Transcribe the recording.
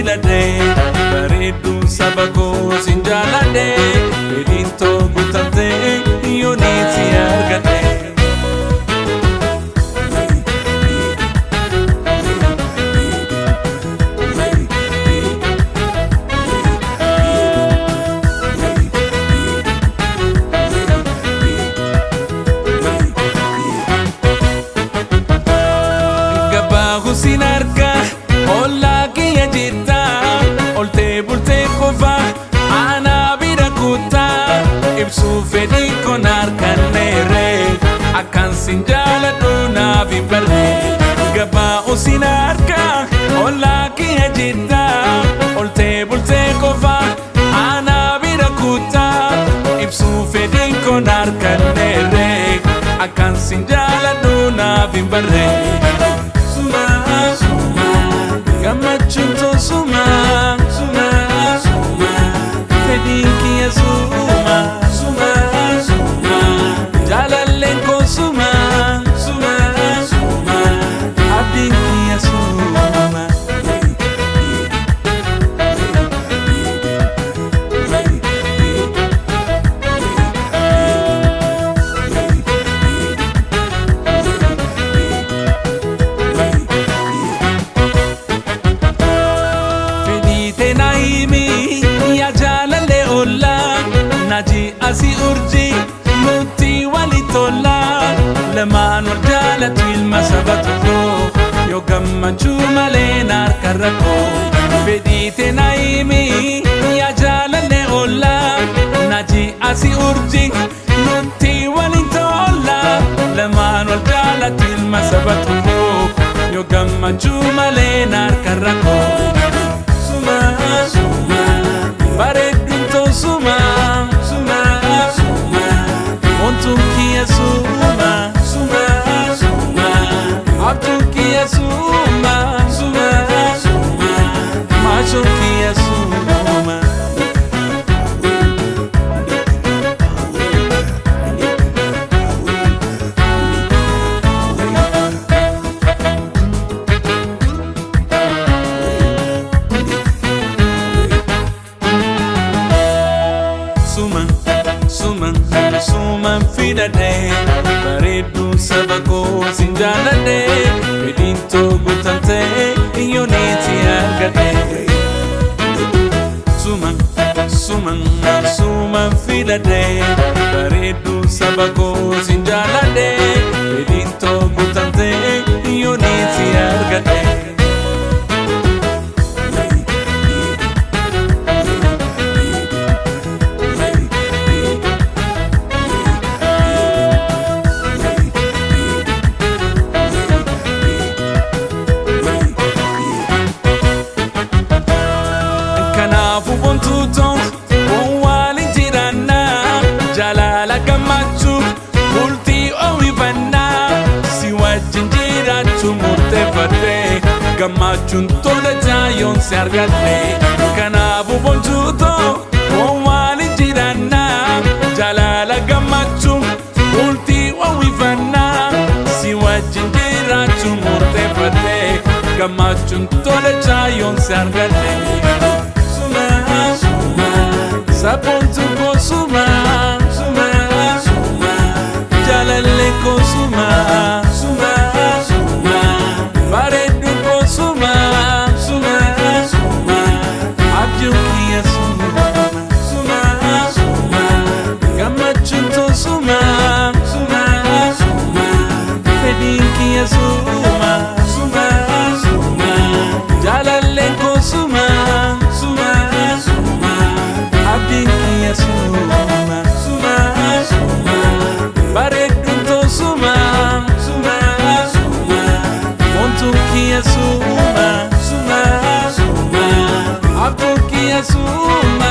filade bareedu saba koo sin jaalladhe fedhiin too guutamte yooniin si argadhe. Sin arga olla kiyya jirta oltee bultee qofa ana bira kuta ibsuu fedhii koon harkanneere akkan sin jaaladhu naaf hin barre. Gabaa'u sin arga olla kiyya jirta oltee bultee qofa ana bira kuta ibsuu fedhii koon harkanneere akkan sin jaaladhu naaf hin barre. Gammachuun too suma suma suma fedhiin kiyya suma suma suma jaalalleen koo suma suma suma abdiin kiyya suma. Naji asi urji nuti wali tola lamaan wal jaalatu ilma saba tokko yoo gammachuu malee harka rakkoo fedhiite naayimi yaa jaalallee oolla. Naji asi urji nuti wali tola lamaan wal jaalatu ilma saba tokko yoo gammachuu malee harka rakkoo. Suma suma bareeduun too suma Abdukiya suma suma suma Abdukiya suma suma suma Machokiya suma. Suman filade bareedu saba koo sin jaalladhe fedhiin too guutamte yooniin si argadhe. Suman filade bareedu saba koo sin jaalladhe fedhiin too guutamte yooniin si argadhe. Bontuuton waliin jiraanna jaalala gammachuu bultii oomishanna si wajjin jiraachuu murteeffadhe gammachuun tola jaayoon si argadhe. Kanaafuu bontuuton waliin jiraanna jaalala gammachuu bultii oomishanna si wajjin jiraachuu murteeffadhe gammachuun tola jaayoon si argadhe. Sabontu ko suma suma suma jaalallee ko suma suma suma bareedu ko suma suma suma abjuun kiyya suma suma suma gammachuun too suma suma suma fedhiin kiyya suma suma suma jaalallee ko suma suma suma abdiin kiyya suma suma suma bareeduun too suma suma suma wantuun kiyya suma suma suma abduun kiyya suma.